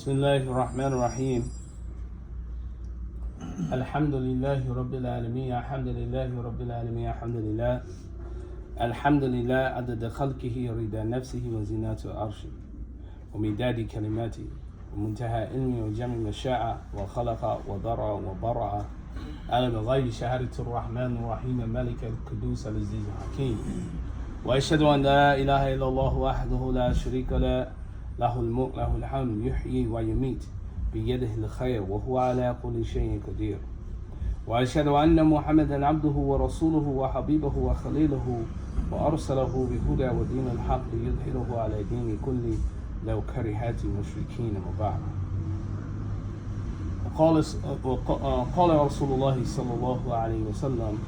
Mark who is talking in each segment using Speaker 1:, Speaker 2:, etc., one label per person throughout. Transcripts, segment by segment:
Speaker 1: بسم الله الرحمن الرحيم الحمد لله رب العالمين الحمد لله رب العالمين الحمد لله الحمد لله عدد خلقه رضا نفسه وزنات عرشه ومداد كلماته ومنتهى علمه وجمع مشاء وخلق وضرع وبرع على بغير شهادة الرحمن الرحيم ملك القدوس العزيز الحكيم وأشهد أن لا إله إلا الله وحده لا شريك له له الملك له الحمد يحيي ويميت بيده الخير وهو على كل شيء قدير وأشهد أن محمدا عبده ورسوله وحبيبه وخليله وأرسله بهدى ودين الحق ليظهره على دين كله لو كرهت المشركين وبعد قال رسول الله صلى الله عليه وسلم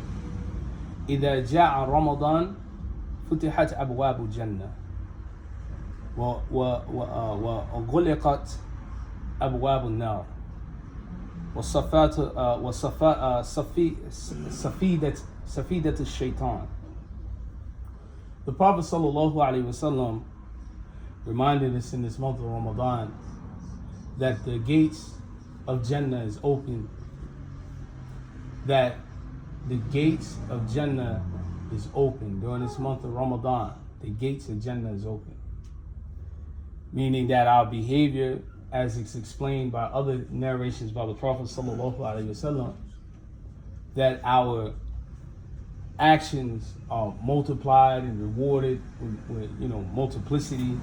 Speaker 1: إذا جاء رمضان فتحت أبواب الجنة وغلقت أبواب النار سفيدة الشيطان. The Prophet sallallahu alaihi wasallam reminded us in this month of Ramadan that the gates of Jannah is open, that the gates of Jannah is open during this month of Ramadan. The gates of Jannah is open, meaning that our behavior, as it's explained by other narrations by the Prophet sallallahu alaihi wasallam, that our actions are multiplied and rewarded with multiplicity.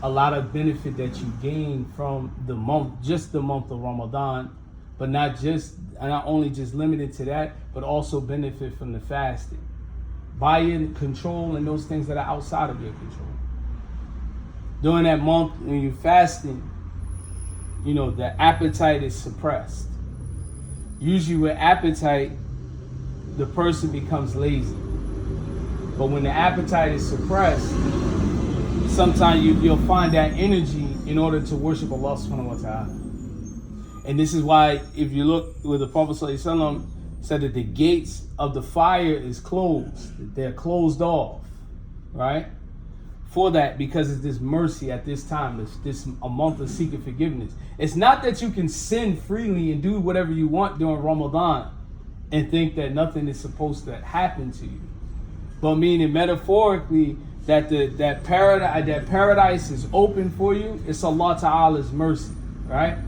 Speaker 1: A lot of benefit that you gain from the month, just the month of Ramadan, but not only just limited to that, but also benefit from the fasting, buy-in, control, and those things that are outside of your control. During that month when you're fasting, the appetite is suppressed. Usually with appetite, the person becomes lazy. But when the appetite is suppressed, sometimes you'll find that energy in order to worship Allah subhanahu wa ta'ala. And this is why, if you look where the Prophet sallallahu alaihi wasallam said that the gates of the fire is closed, they're closed off, right? For that, because it's this mercy at this time, this a month of seeking forgiveness. It's not that you can sin freely and do whatever you want during Ramadan and think that nothing is supposed to happen to you, but meaning metaphorically that that paradise is open for you. It's Allah Ta'ala's mercy, right?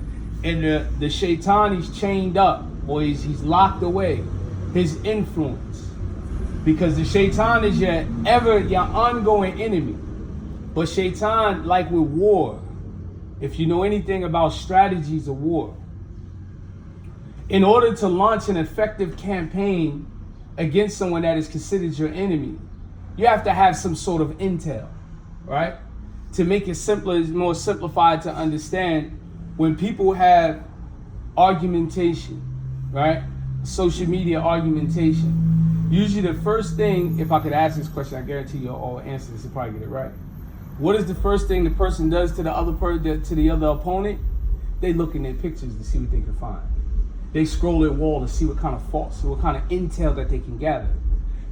Speaker 1: And the shaitan, he's chained up, or he's locked away, his influence, because the shaitan is your ongoing enemy. But shaitan, like with war, if you know anything about strategies of war, in order to launch an effective campaign against someone that is considered your enemy, you have to have some sort of intel, right? To make it simpler, more simplified to understand, when people have argumentation, right? Social media argumentation, usually the first thing, if I could ask this question, I guarantee you'll all answer this and probably get it right. What is the first thing the person does to the other opponent? They look in their pictures to see what they can find. They scroll their wall to see what kind of thoughts, what kind of intel that they can gather.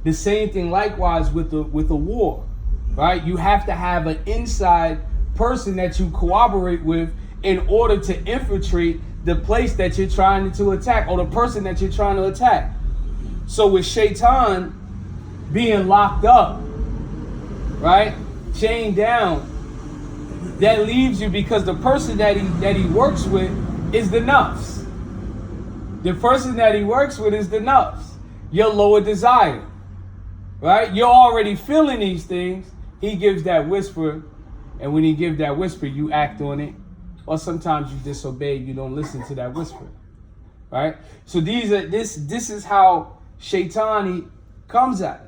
Speaker 1: The same thing likewise with a war, right? You have to have an inside person that you cooperate with in order to infiltrate the place that you're trying to attack, or the person that you're trying to attack. So with shaitan being locked up, right, chained down, that leaves you, because the person that he works with is the nafs. The person that he works with is the nafs, your lower desire, right? You're already feeling these things. He gives that whisper, and when he gives that whisper, you act on it, or sometimes you disobey. You don't listen to that whisper, right? So this is how shaitan comes at us,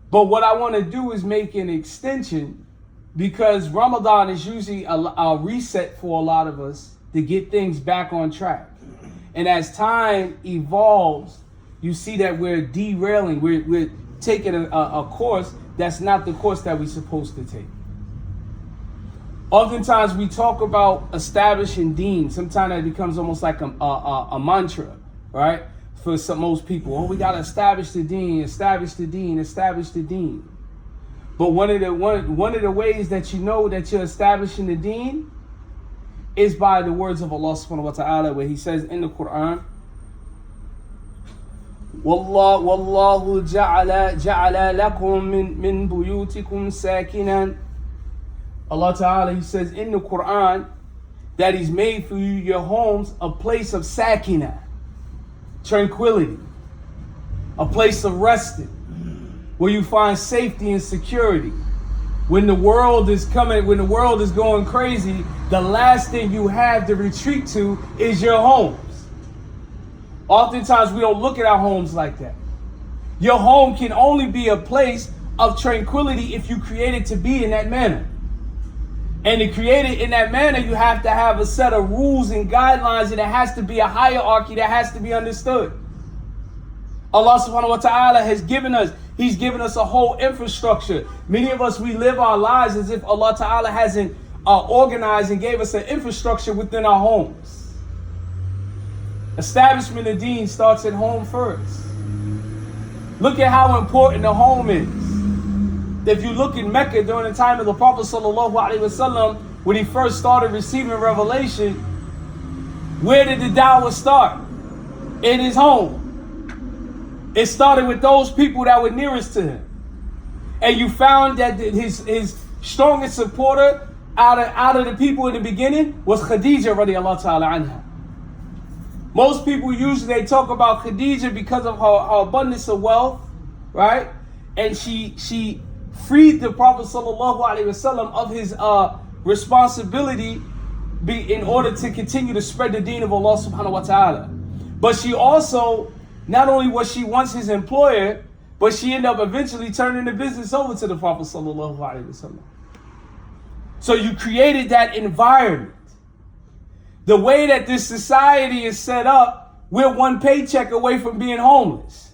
Speaker 1: But what I want to do is make an extension, because Ramadan is usually a reset for a lot of us to get things back on track. And as time evolves, you see that we're derailing. We're taking a course that's not the course that we're supposed to take. Oftentimes we talk about establishing deen. Sometimes it becomes almost like a mantra, right? For most people, oh, we got to establish the deen, establish the deen, establish the deen. But one of the ways that you know that you're establishing the deen is by the words of Allah subhanahu wa ta'ala, where He says in the Quran, Wallahu ja'ala lakum min buyutikum sakinan. Allah Ta'ala, He says in the Quran that He's made for you your homes a place of sakinah, tranquility, a place of resting, where you find safety and security. When the world is going crazy, the last thing you have to retreat to is your homes. Oftentimes we don't look at our homes like that. Your home can only be a place of tranquility if you create it to be in that manner. And to create it in that manner, you have to have a set of rules and guidelines, and it has to be a hierarchy that has to be understood. Allah subhanahu wa ta'ala has given us, He's given us a whole infrastructure. Many of us, we live our lives as if Allah Ta'ala hasn't organized and gave us an infrastructure within our homes. Establishment of deen starts at home first. Look at how important the home is. If you look in Mecca during the time of the Prophet sallallahu alaihi wasallam, when he first started receiving revelation, where did the da'wah start? In his home. It started with those people that were nearest to him. And you found that his strongest supporter out of the people in the beginning was Khadija radiallahu ta'ala anha. Most people usually they talk about Khadija because of her abundance of wealth, right? And she freed the Prophet sallallahu alaihi wasallam of his responsibility in order to continue to spread the deen of Allah subhanahu wa ta'ala. But she also, not only was she once his employer, but she ended up eventually turning the business over to the Prophet sallallahu alaihi wasallam. So you created that environment. The way that this society is set up, we're one paycheck away from being homeless.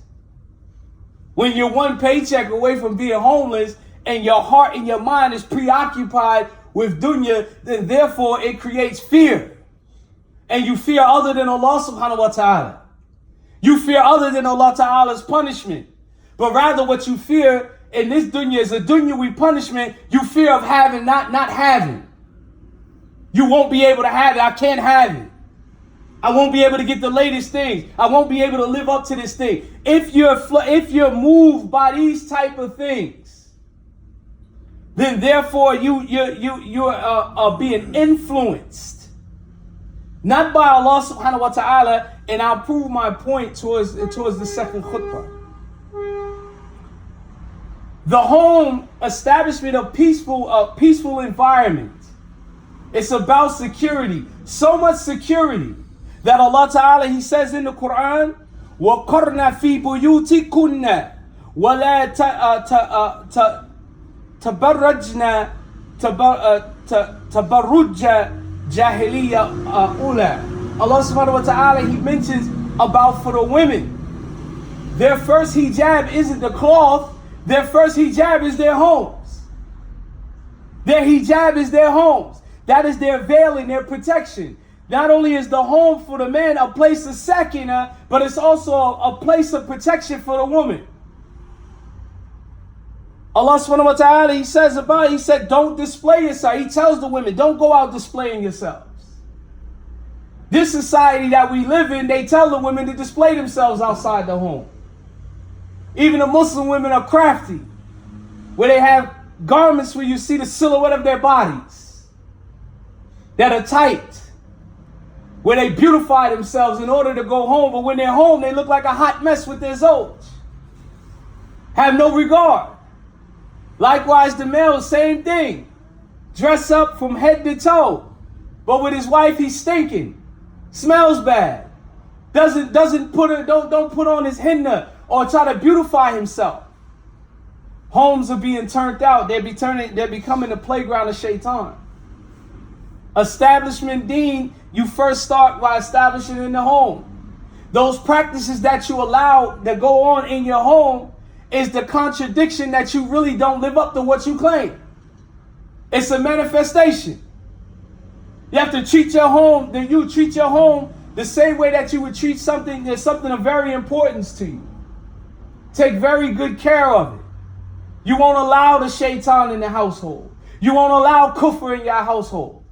Speaker 1: When you're one paycheck away from being homeless and your heart and your mind is preoccupied with dunya, then therefore it creates fear. And you fear other than Allah subhanahu wa ta'ala. You fear other than Allah ta'ala's punishment. But rather what you fear in this dunya is a dunyawi punishment. You fear of having, not having. You won't be able to have it. I can't have it. I won't be able to get the latest things. I won't be able to live up to this thing. If you're moved by these type of things, then therefore you are being influenced, not by Allah subhanahu wa ta'ala. And I'll prove my point towards the second khutbah. The home establishment of peaceful environment. It's about security. So much security that Allah Ta'ala, He says in the Quran, وَقَرْنَ فِي بُيُوتِكُنَّ وَلَا تَبَرَّجْنَ تَبَرُّجَ جَاهِلِيَّ أُولَى. Allah Subhanahu wa Ta'ala, He mentions about for the women, their first hijab isn't the cloth, their first hijab is their homes. Their hijab is their homes. That is their veiling, their protection. Not only is the home for the man a place of sakinah, but it's also a place of protection for the woman. Allah subhanahu wa ta'ala, He said, don't display yourself. He tells the women, don't go out displaying yourselves. This society that we live in, they tell the women to display themselves outside the home. Even the Muslim women are crafty, where they have garments where you see the silhouette of their bodies that are tight, where they beautify themselves in order to go home, but when they're home, they look like a hot mess with their zoj. Have no regard. Likewise, the male, same thing. Dress up from head to toe, but with his wife, he's stinking, smells bad, don't put on his henna or try to beautify himself. Homes are being turned out. They're becoming the playground of shaitan. Establishment deen, you first start by establishing in the home. Those practices that you allow that go on in your home is the contradiction that you really don't live up to what you claim. It's a manifestation. You have to treat your home, the same way that you would treat something that's something of very importance to you. Take very good care of it. You won't allow the shaitan in the household. You won't allow kufr in your household.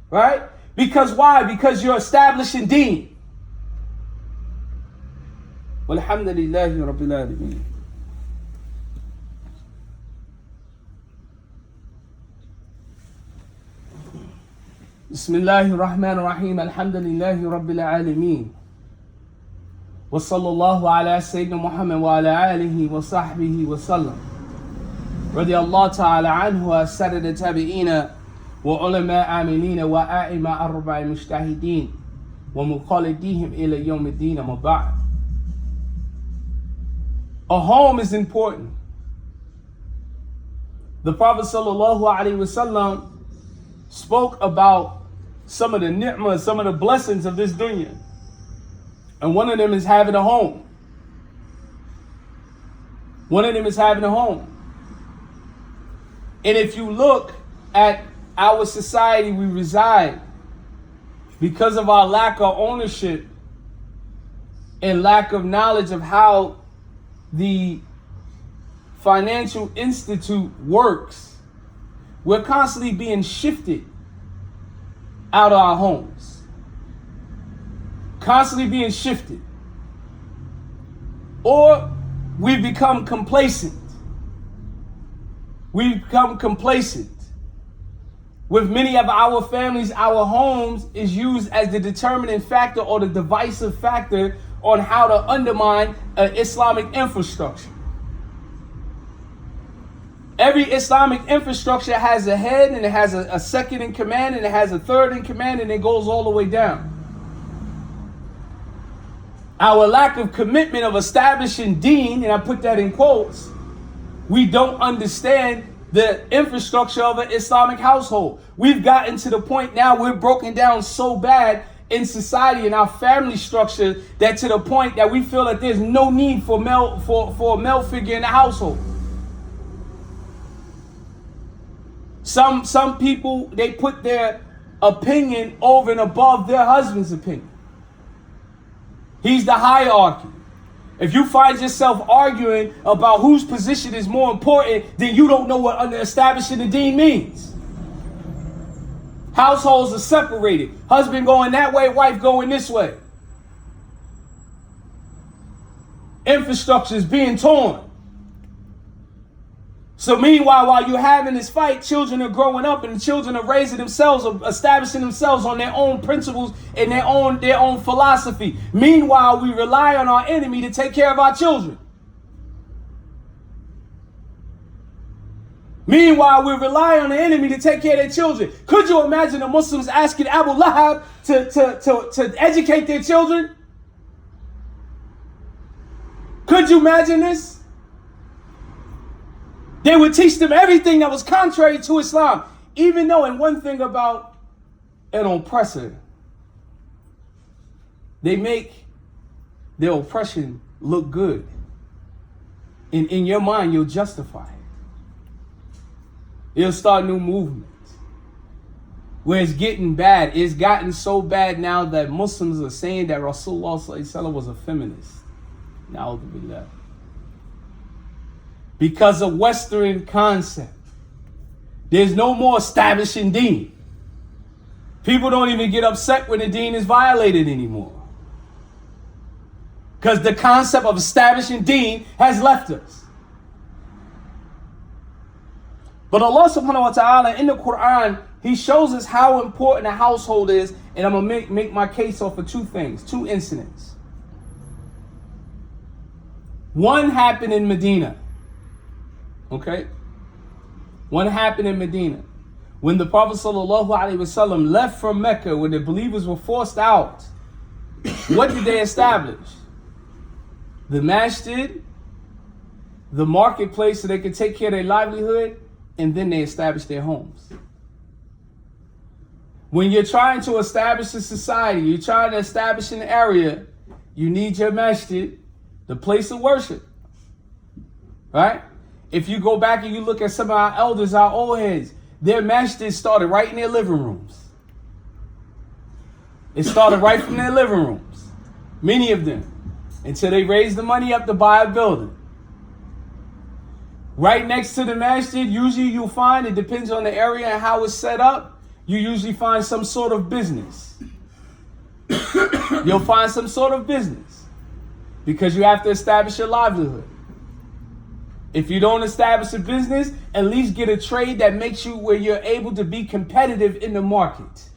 Speaker 1: Right? Because why? Because you're establishing deen. Walhamdulillahi Rabbil Alameen. Bismillahir Rahmanir Rahim. Alhamdulillahi Rabbil Alameen. Wa sallallahu ala Sayyidina Muhammad wa ala alihi wa sahbihi wa sallam. Radiyallahu ta'ala anhu wa assadat tabi'ina wa ulama aminina wa a'ima arba'i mujtahidin wa muqallidihim ila yawm ad-din ma ba'd. A home is important. The Prophet sallallahu alaihi wasallam spoke about some of the ni'mah, some of the blessings of this dunya. And one of them is having a home. One of them is having a home. And if you look at our society we reside, because of our lack of ownership and lack of knowledge of how the financial institute works, we're constantly being shifted out of our homes. Constantly being shifted. Or we've become complacent. We've become complacent. With many of our families, our homes is used as the determining factor or the divisive factor on how to undermine an Islamic infrastructure. Every Islamic infrastructure has a head, and it has a second in command, and it has a third in command, and it goes all the way down. Our lack of commitment of establishing deen, and I put that in quotes, we don't understand the infrastructure of an Islamic household. We've gotten to the point now we're broken down so bad in society and our family structure that to the point that we feel that there's no need for a male figure in the household. Some people, they put their opinion over and above their husband's opinion. He's the hierarchy. If you find yourself arguing about whose position is more important, then you don't know what establishing the deen means. Households are separated. Husband going that way, wife going this way. Infrastructure is being torn. So meanwhile, while you're having this fight, children are growing up and children are raising themselves, establishing themselves on their own principles and their own philosophy. Meanwhile, we rely on our enemy to take care of our children. Meanwhile, we rely on the enemy to take care of their children. Could you imagine the Muslims asking Abu Lahab to educate their children? Could you imagine this? They would teach them everything that was contrary to Islam. Even though, and one thing about an oppressor, they make their oppression look good. And in your mind, you'll justify it. It'll start new movements. Where it's getting bad. It's gotten so bad now that Muslims are saying that Rasulullah sallallahu alaihi wasallam was a feminist. Na'udhu billah. Because of Western concept. There's no more establishing deen. People don't even get upset when the deen is violated anymore. Because the concept of establishing deen has left us. But Allah subhanahu wa ta'ala in the Quran, He shows us how important a household is. And I'm going to make my case off of two things, two incidents. One happened in Medina. Okay? One happened in Medina. When the Prophet sallallahu alaihi wasallam left from Mecca, when the believers were forced out, what did they establish? The masjid, the marketplace so they can take care of their livelihood, and then they establish their homes. When you're trying to establish a society, you're trying to establish an area, you need your masjid, the place of worship. Right? If you go back and you look at some of our elders, our old heads, their masjid started right in their living rooms. It started right from their living rooms. Many of them. Until they raised the money up to buy a building. Right next to the masjid, usually you'll find, it depends on the area and how it's set up, you usually find some sort of business. You'll find some sort of business. Because you have to establish your livelihood. If you don't establish a business, at least get a trade that makes you where you're able to be competitive in the market.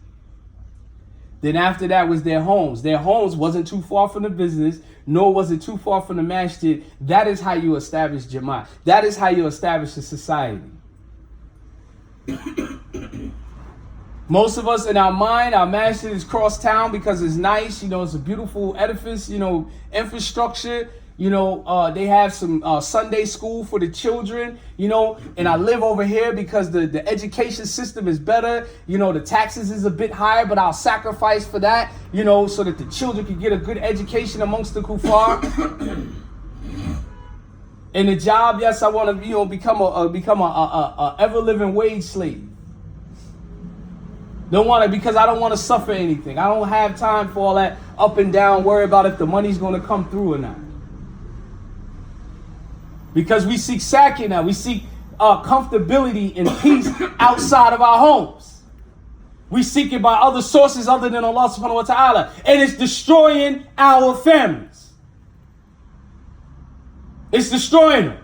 Speaker 1: Then after that was their homes. Their homes wasn't too far from the business, nor was it too far from the masjid. That is how you establish Jummah. That is how you establish a society. Most of us in our mind, our masjid is cross town because it's nice. You know, it's a beautiful edifice, you know, infrastructure. You know, they have some Sunday school for the children, you know, and I live over here because the education system is better. You know, the taxes is a bit higher, but I'll sacrifice for that, you know, so that the children can get a good education amongst the kuffar. And the job, yes, I want to, you know, become a ever living wage slave. Don't want to, because I don't want to suffer anything. I don't have time for all that up and down, worry about if the money's going to come through or not. Because we seek sakina, we seek comfortability and peace outside of our homes. We seek it by other sources other than Allah subhanahu wa ta'ala. And it's destroying our families. It's destroying them.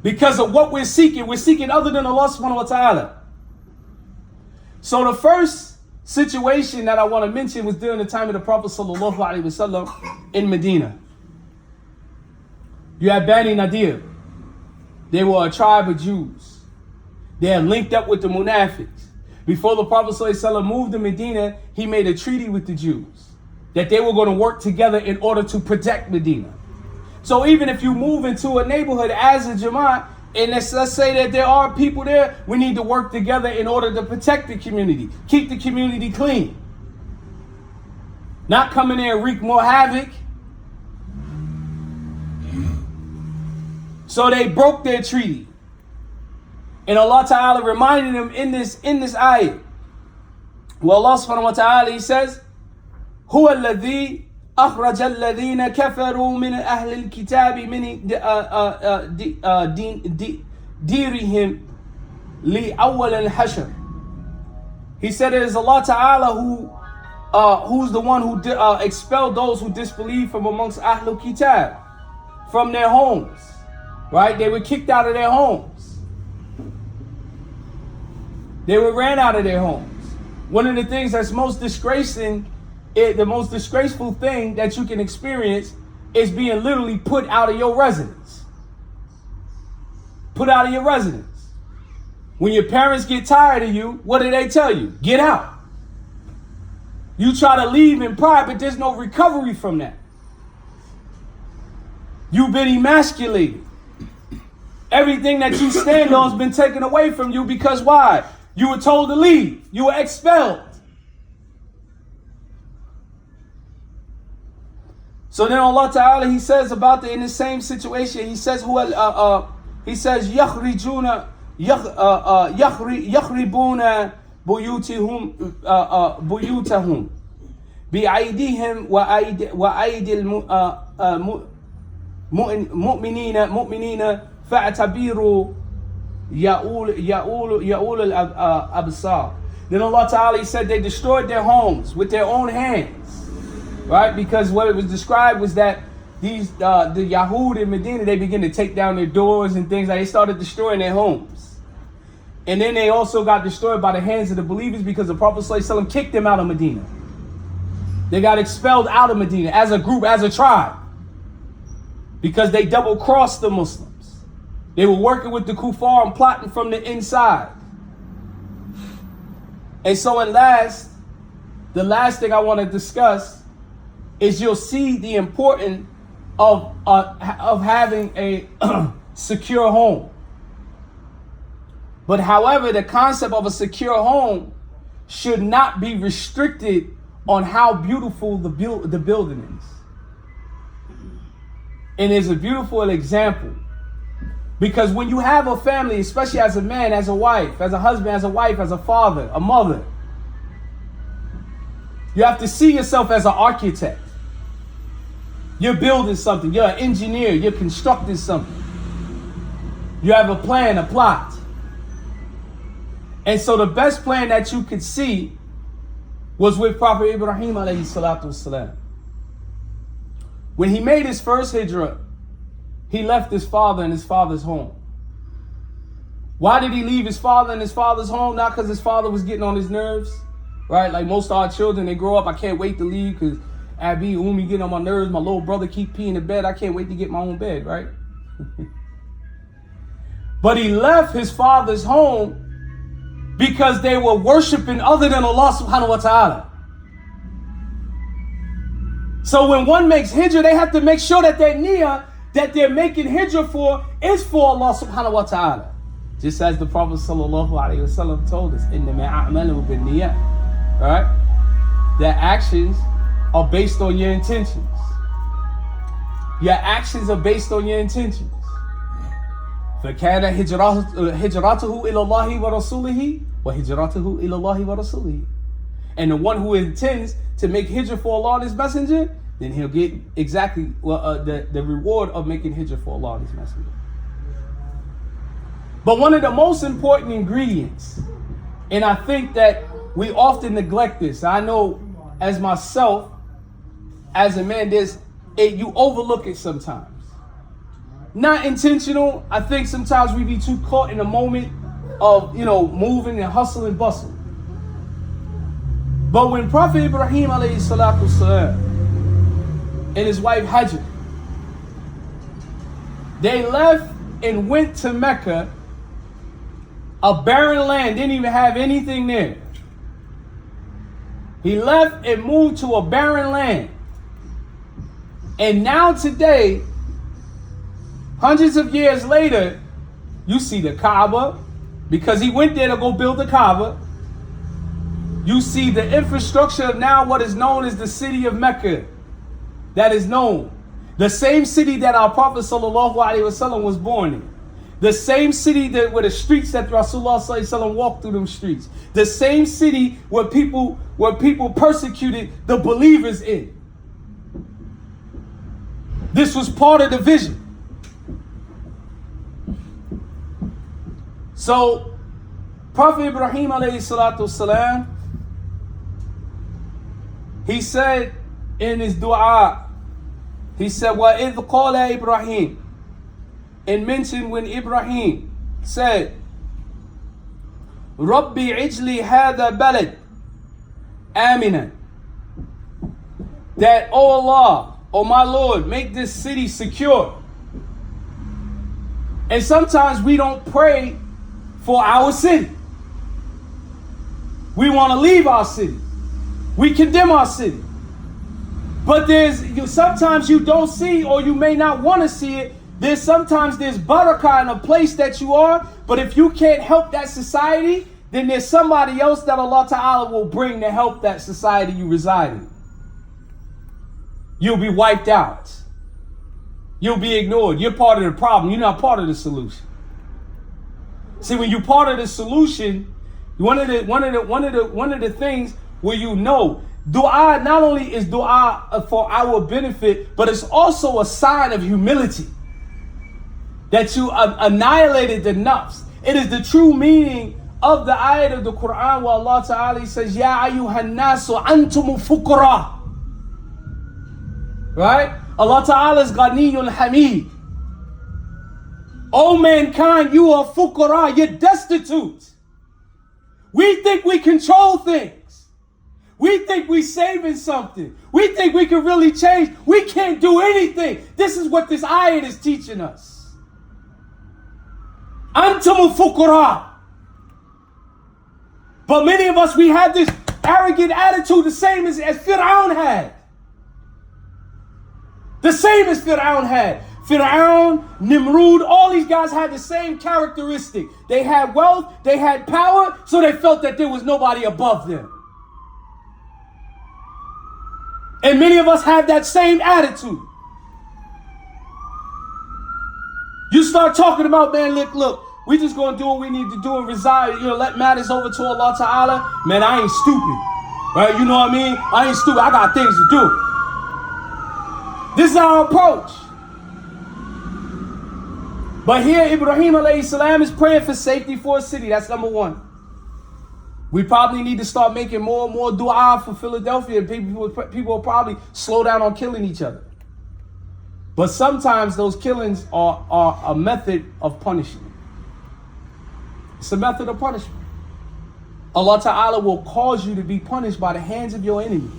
Speaker 1: Because of what we're seeking other than Allah subhanahu wa ta'ala. So the first situation that I want to mention was during the time of the Prophet sallallahu alaihi wasallam in Medina. You had Bani Nadir. They were a tribe of Jews. They had linked up with the Munafiqs. Before the Prophet ﷺ moved to Medina, he made a treaty with the Jews that they were going to work together in order to protect Medina. So even if you move into a neighborhood as a Jama'at, and let's say that there are people there, we need to work together in order to protect the community, keep the community clean. Not come in there and wreak more havoc. So they broke their treaty. And Allah Ta'ala reminded them in this ayah. Well, Allah Subhanahu wa Ta'ala, He says, هو الذي أخرج الذين كفروا من أهل الكتاب من ديرهم لأول الحشر. He said it is Allah Ta'ala who's the one who expelled those who disbelieved from amongst Ahlul Kitab, from their homes. Right? They were kicked out of their homes. They were ran out of their homes. One of the things that's most disgracing, the most disgraceful thing that you can experience is being literally put out of your residence. Put out of your residence. When your parents get tired of you, what do they tell you? Get out. You try to leave in pride, but there's no recovery from that. You've been emasculated. Everything that you stand on has been taken away from you because why? You were told to leave. You were expelled. So then Allah Ta'ala, He says about in the same situation, He says يخربون بيوتهم بأيديهم وأيدي المؤمنين فاعتبروا يَأُولُ الْأَبْصَارِ. Then Allah Ta'ala, He said they destroyed their homes with their own hands. Right? Because what it was described was that the Yahud in Medina, they began to take down their doors and things like they started destroying their homes. And then they also got destroyed by the hands of the believers because the Prophet ﷺ kicked them out of Medina. They got expelled out of Medina as a group, as a tribe. Because they double-crossed the Muslims. They were working with the kuffar and plotting from the inside. And so the last thing I want to discuss is you'll see the importance of having a secure home. But however, the concept of a secure home should not be restricted on how beautiful the building is. And it's a beautiful example. Because when you have a family, especially as a man, as a wife, as a husband, as a wife, as a father, a mother, you have to see yourself as an architect. You're building something. You're an engineer. You're constructing something. You have a plan, a plot. And so the best plan that you could see was with Prophet Ibrahim alayhi salatu wasalam. When he made his first hijrah, he left his father and his father's home. Why did he leave his father and his father's home? Not because his father was getting on his nerves, right? Like most of our children, they grow up, I can't wait to leave because Abby, Umi getting on my nerves. My little brother keep peeing in bed. I can't wait to get my own bed, right? But he left his father's home because they were worshiping other than Allah subhanahu wa ta'ala. So when one makes hijrah, they have to make sure that their niyyah that they're making hijrah for is for Allah subhanahu wa ta'ala. Just as the Prophet sallallahu alaihi wasallam told us, إِنَّمَا أَعْمَلُوا بِالنِّيَّةِ, right? That actions are based on your intentions. Your actions are based on your intentions. فَكَانَ هِجْرَاتُهُ إِلَى اللَّهِ وَرَسُولِهِ وَهِجْرَاتُهُ إِلَى اللَّهِ وَرَسُولِهِ. And the one who intends to make hijrah for Allah and His Messenger, then he'll get exactly the reward of making hijrah for Allah and His Messenger. But one of the most important ingredients, and I think that we often neglect this. I know as myself, as a man, you overlook it sometimes. Not intentional. I think sometimes we be too caught in the moment of, moving and hustle and bustle. But when Prophet Ibrahim alayhi salatu wasalam and his wife Hajar, they left and went to Mecca, a barren land, didn't even have anything there. He left and moved to a barren land. And now today, hundreds of years later, you see the Kaaba, because he went there to go build the Kaaba. You see the infrastructure of now what is known as the city of Mecca. That is known. The same city that our Prophet sallallahu alaihi wasallam was born in. The same city where the streets that Rasulullah sallallahu alaihi wasallam walked through them streets. The same city where people persecuted the believers in. This was part of the vision. So, Prophet Ibrahim alayhi salatu wasalam, he said in his dua, he said, وَإِذْ قَالَ Ibrahim, and mentioned when Ibrahim said, رَبِّ عِجْلِي هَذَا بَلَدْ آمِنًا, that, oh Allah, oh my Lord, make this city secure. And sometimes we don't pray for our city. We want to leave our city. We condemn our city. But sometimes you don't see, or you may not want to see it. Sometimes there's barakah in a place that you are, but if you can't help that society, then there's somebody else that Allah Ta'ala will bring to help that society you reside in. You'll be wiped out. You'll be ignored. You're part of the problem. You're not part of the solution. See, when you're part of the solution, one of the things where dua not only is dua for our benefit, but it's also a sign of humility. That you annihilated the nafs. It is the true meaning of the ayat of the Quran where Allah Ta'ala says, Ya ayyuhan nasu antumul fuqara. Right? Allah Ta'ala is Ghaniyul Hamid. O mankind, you are fuqara, you're destitute. We think we control things. We think we saving something. We think we can really change. We can't do anything. This is what this ayat is teaching us. Antumul fuqara. But many of us, we have this arrogant attitude the same as Fir'aun had. The same as Fir'aun had. Fir'aun, Nimrud, all these guys had the same characteristic. They had wealth, they had power, so they felt that there was nobody above them. And many of us have that same attitude. You start talking about, man, look, we just going to do what we need to do and reside, let matters over to Allah Ta'ala. Man, I ain't stupid, right? You know what I mean? I ain't stupid. I got things to do. This is our approach. But here, Ibrahim alayhi salam is praying for safety for a city. That's number one. We probably need to start making more and more dua for Philadelphia. People will probably slow down on killing each other. But sometimes those killings are a method of punishment. It's a method of punishment. Allah Ta'ala will cause you to be punished by the hands of your enemy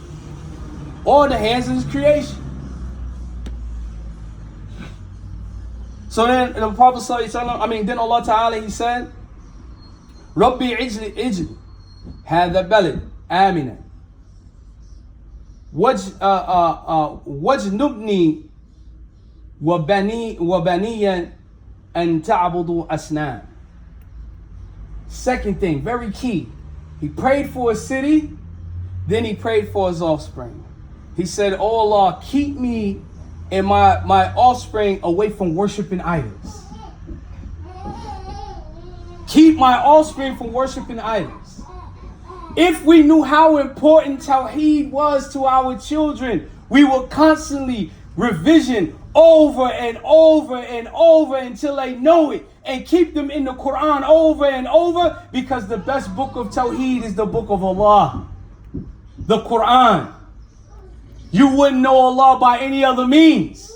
Speaker 1: or the hands of His creation. So then the Prophet then Allah Ta'ala, he said, Rabbi ijli hadha balad amina wajnubni wa baniyan an ta'budu asnam. Second thing, very key. He prayed for a city, then he prayed for his offspring. He said, oh Allah, keep me and my offspring away from worshiping idols. Keep my offspring from worshiping idols. If we knew how important Tawheed was to our children, we would constantly revision over and over and over until they know it, and keep them in the Quran over and over, because the best book of Tawheed is the book of Allah, the Quran. You wouldn't know Allah by any other means.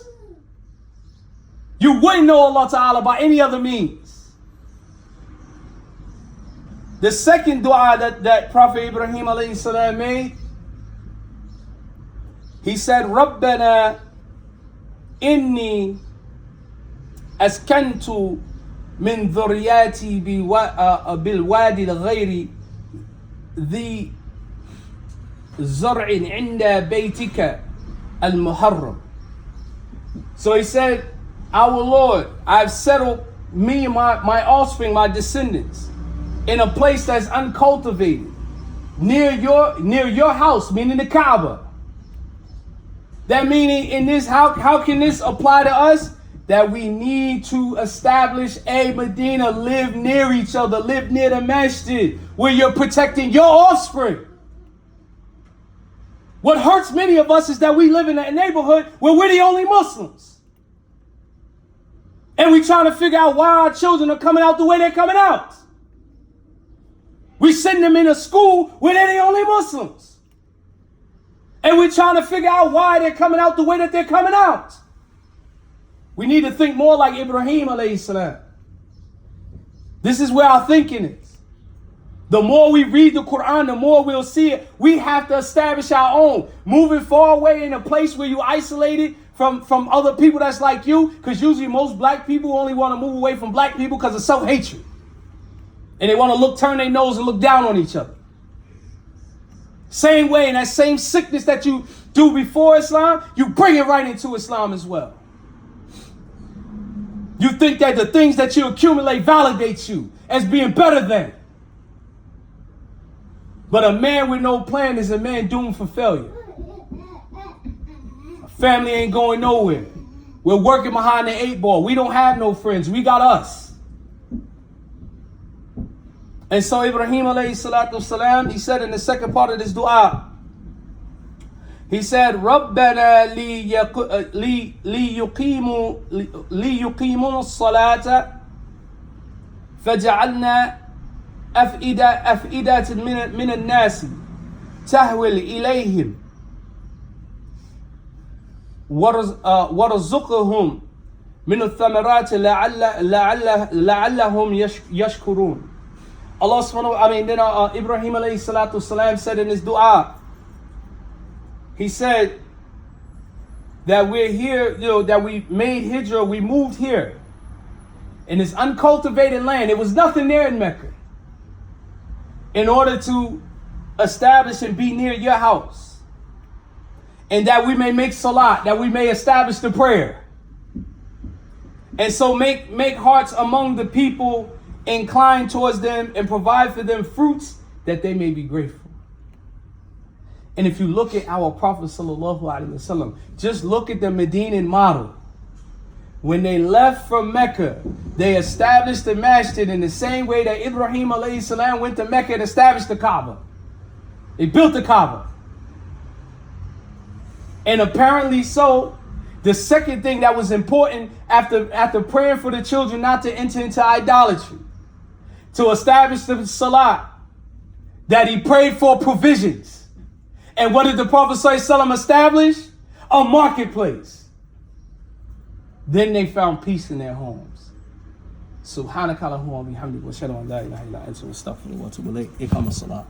Speaker 1: You wouldn't know Allah Ta'ala by any other means. The second dua that Prophet Ibrahim alayhi salam made, he said, Rabbana inni askantu min dhurriyati bilwadi al-ghayri dhi zar'in inda baytika al-muharram. So he said, our Lord, I've settled me and my offspring, my descendants, in a place that's uncultivated, near your house, meaning the Kaaba. That meaning in this, how can this apply to us? That we need to establish a Medina, live near each other, live near the masjid, where you're protecting your offspring. What hurts many of us is that we live in a neighborhood where we're the only Muslims. And we trying to figure out why our children are coming out the way they're coming out. We send them in a school where they're the only Muslims. And we're trying to figure out why they're coming out the way that they're coming out. We need to think more like Ibrahim alayhi salam. This is where our thinking is. The more we read the Quran, the more we'll see it. We have to establish our own. Moving far away in a place where you're isolated from other people that's like you, because usually most black people only want to move away from black people because of self-hatred. And they want to turn their nose and look down on each other. Same way, in that same sickness that you do before Islam, you bring it right into Islam as well. You think that the things that you accumulate validates you as being better than. But a man with no plan is a man doomed for failure. A family ain't going nowhere. We're working behind the 8 ball. We don't have no friends. We got us. And so Ibrahim alayhi salatu salam, he said in the second part of this dua, he said, Rabbana li yuqimu as-salata faj'alna af'idatan min an-nas tahwil ilayhim warzuqhum min ath-thamarati la'allahum yashkurun. Allah subhanahu wa ta'ala, Ibrahim alayhi salatu salam said in his dua, he said that we're here, that we made hijrah, we moved here in this uncultivated land. There was nothing there in Mecca, in order to establish and be near your house. and that we may make salat, that we may establish the prayer. And so make hearts among the people inclined towards them, and provide for them fruits that they may be grateful. And if you look at our Prophet sallallahu alaihi wasallam, just look at the Medinan model. When they left from Mecca, they established the masjid in the same way that Ibrahim alayhi salam went to Mecca and established the Kaaba. They built the Kaaba. And apparently so, the second thing that was important after praying for the children not to enter into idolatry, to establish the salat, that he prayed for provisions. And what did the Prophet ﷺ establish? A marketplace. Then they found peace in their homes. Subhanakallahumma wa bihamdika wa ashhadu an la ilaha illa anta astaghfiruka wa atubu ilayk. Iqamas salat.